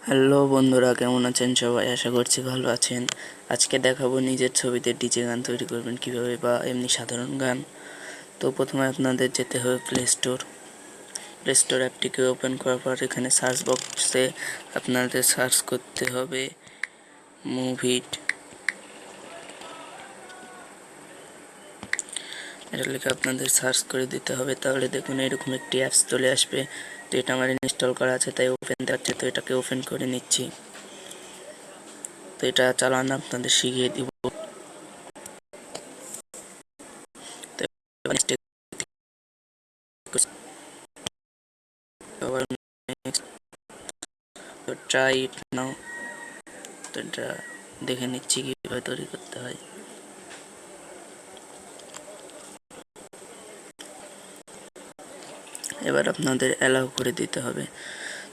Hello বন্ধুরা, কেমন আছেন সবাই? আশা করছি ভালো আছেন। আজকে দেখাবো নিজের ছবিতে ডিজে গান তৈরি করবেন কিভাবে, বা এমনি সাধারণ গান। তো প্রথমে আপনাদের যেতে হবে প্লে স্টোর অ্যাপটিকে ওপেন করার পর এখানে সার্চ বক্সে আপনাদের সার্চ করতে হবে মুভিড। এটা লিখে আপনাদের সার্চ করে দিতে হবে। তাহলে দেখুন এরকম একটি অ্যাপস চলে আসবে। তো এটা আমার ইনস্টল করা আছে, তাই ওপেন দেখাচ্ছে, তো এটাকে ওপেন করে নিচ্ছি। তো এটা চালানো আপনাদের শিখিয়ে দিব। তো ট্রাই ইট নাও। তো এটা দেখে নিচ্ছি কীভাবে তৈরি করতে হয়। এবার আপনাদের অ্যালাউ করে দিতে হবে।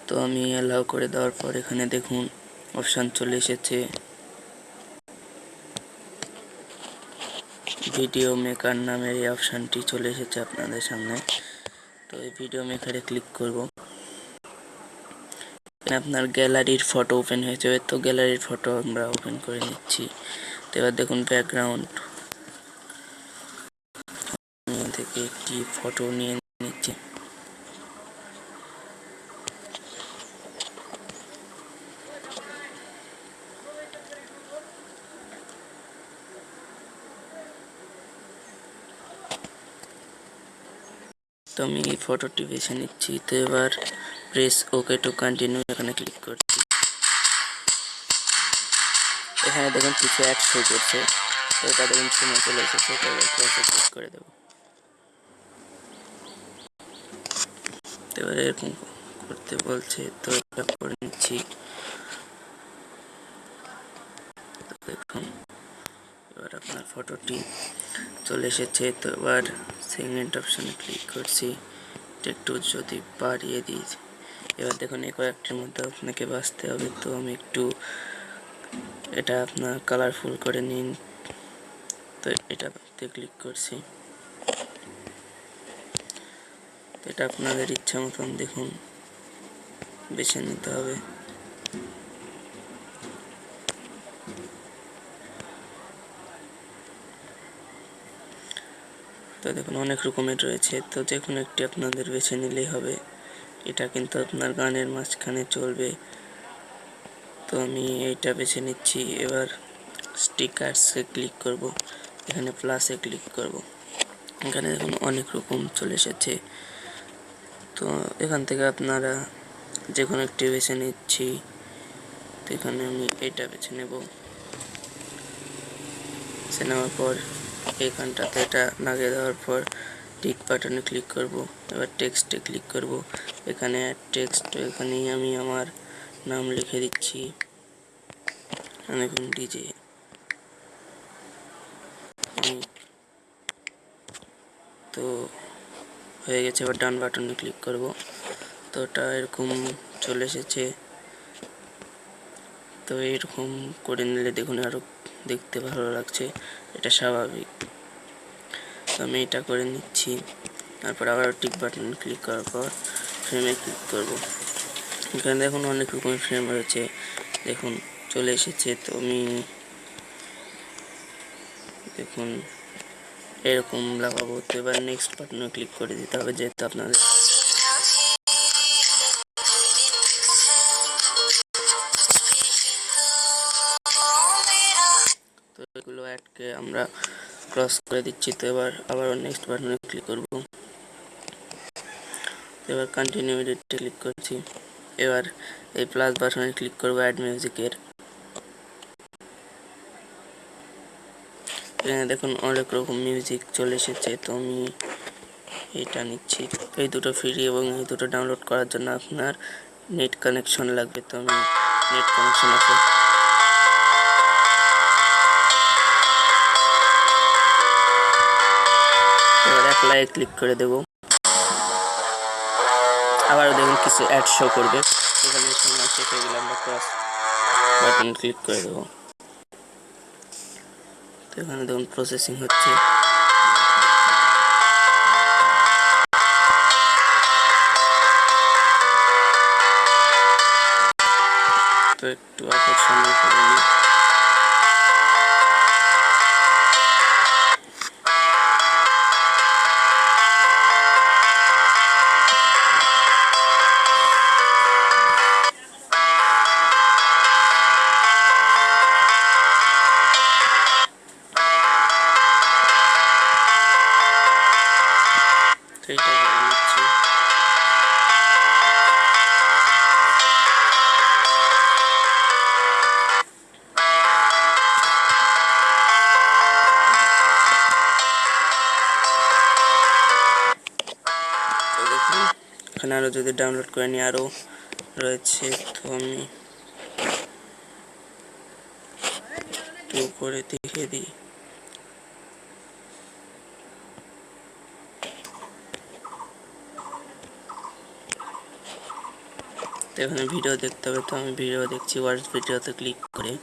তো আমি অ্যালাউ করে দেওয়ার পর এখানে দেখুন অপশান চলে এসেছে ভিডিও মেকার নামের এই অপশানটি চলে এসেছে আপনাদের সামনে। তো এই ভিডিও মেকারে ক্লিক করব। আপনার গ্যালারির ফটো ওপেন হয়ে যাবে। তো গ্যালারির ফটো আমরা ওপেন করে নিচ্ছি। তো এবার দেখুন ব্যাকগ্রাউন্ড থেকে একটি ফটো নিয়ে নিচ্ছি। তো আমি এই ফটোটি বেছে নিচ্ছি। তো এবার প্রেস ওকে টু কন্টিনিউ এখানে ক্লিক করছি। এখানে দেখুন কিছু অ্যাড শো করছে। তো এটা দেখুন সময় চলে এসেছে। তো এবার ক্রসে ক্লিক করে দেবো। তো এবার এরকম করতে বলছে, তো এটা করে নিচ্ছি। দেখুন এবার আপনার ফটোটি চলে এসেছে। তো এবার সেগমেন্ট অপশানে ক্লিক করছি। একটু যদি বাড়িয়ে দিই। এবার দেখুন এই কয়েকটির মধ্যে আপনাকে বাঁচতে হবে। তো আমি একটু এটা আপনার কালারফুল করে নিন। তো এটাতে ক্লিক করছি। তো এটা আপনাদের ইচ্ছা মতন দেখুন বেছে নিতে হবে। তো দেখুন অনেক রকমের রয়েছে, তো যে কোনো একটি আপনাদের বেছে নিলেই হবে। এটা কিন্তু আপনার গানের মাঝখানে চলবে। তো আমি এইটা বেছে নিচ্ছি। এবার স্টিকারসে ক্লিক করব। এখানে প্লাসে ক্লিক করব। এখানে দেখুন অনেক রকম চলে এসেছে। তো এখান থেকে আপনারা যে কোনো একটি বেছে নিচ্ছি। তো এখানে আমি এইটা বেছে নেব। বেছে নেওয়ার পর এইখানটাতে এটা লাগিয়ে দেওয়ার পর টিক বাটনে ক্লিক করব। এবার টেক্সটে ক্লিক করব। এখানে টেক্সট, এখানেই আমি আমার নাম লিখে দিচ্ছি। দেখুন ডিজে। তো হয়ে গেছে। এবার ডান বাটনে ক্লিক করব। তো ওটা এরকম চলে এসেছে। তো এরকম করে নিলে দেখুন আরও দেখতে ভালো লাগছে, এটা স্বাভাবিক। তো আমি এটা করে নিচ্ছি। তারপর আবার টিক বাটনে ক্লিক করার পর ফ্রেমে ক্লিক করব। এখানে দেখুন অনেক রকমের ফ্রেম রয়েছে, দেখুন চলে এসেছে। তো আমি দেখুন এরকম লাগাবো। তো এবার নেক্সট বাটনে ক্লিক করে দিতে হবে, যেহেতু আপনাদের তো এগুলো অ্যাডকে আমরা ক্রস করে দিচ্ছি। তো এবার আবার নেক্সট বাটনে ক্লিক করব। এবার কন্টিনিউ এডিটে ক্লিক করছি। এবার এই প্লাস বাটনে ক্লিক করব অ্যাড মিউজিকের। এখানে দেখুন অনেক রকম মিউজিক চলে এসেছে। তো আমি এটা নিচ্ছি। এই দুটো ফ্রি এবং এই দুটো ডাউনলোড করার জন্য আপনার নেট কানেকশন লাগবে। তো আমি নেট কানেকশন আছে। এবার অ্যাপ্লাই ক্লিক করে দেব। আবারও দেখুন কিছু অ্যাড শো করবে। এখানে সময় শেষ হয়ে গেলে আমরা ক্রস বাটন ক্লিক করে দেবো। তো এখানে দেখুন প্রসেসিং হচ্ছে। তো একটু আকর্ষণীয় করে নিই। এইটা করে নিচ্ছি। তো দেখুন এখানে আরও যদি ডাউনলোড করে নিই আরও রয়েছে, তো আমি একটু করে দেখিয়ে দিই। তো এখানে ভিডিও দেখতে হবে, তো আমি ভিডিও দেখছি ওয়াচ ভিডিওতে ক্লিক করে।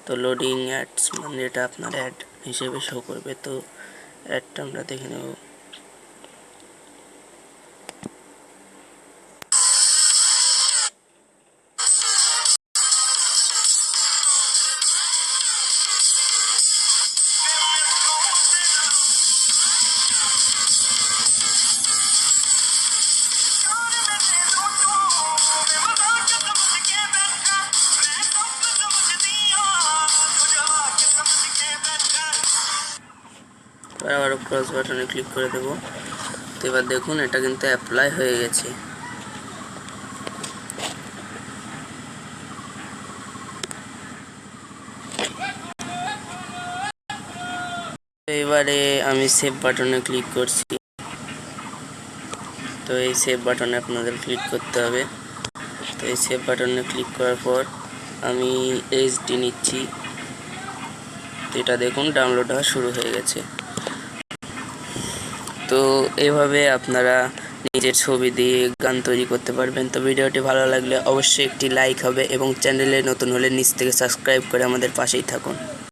তো লোডিং অ্যাডস মানে এটা আপনার অ্যাড হিসেবে শো করবে। তো অ্যাডটা আমরা দেখে নেব। আবারও ক্রস বাটনে ক্লিক করে দেব। তো এবার দেখুন এটা কিন্তু অ্যাপ্লাই হয়ে গেছে। এবারে আমি সেভ বাটনে ক্লিক করছি। তো এই সেভ বাটনে আপনাদের ক্লিক করতে হবে। তো এই সেভ বাটনে ক্লিক করার পর আমি এইচডি নিচ্ছি। তো এটা দেখুন ডাউনলোড হওয়া শুরু হয়ে গেছে। তো এভাবে আপনারা নিজের ছবি দিয়ে গান তৈরি করতে পারবেন। তো ভিডিওটি ভালো লাগলে অবশ্যই একটি লাইক হবে এবং চ্যানেলে নতুন হলে নিচ থেকে সাবস্ক্রাইব করে আমাদের পাশেই থাকুন।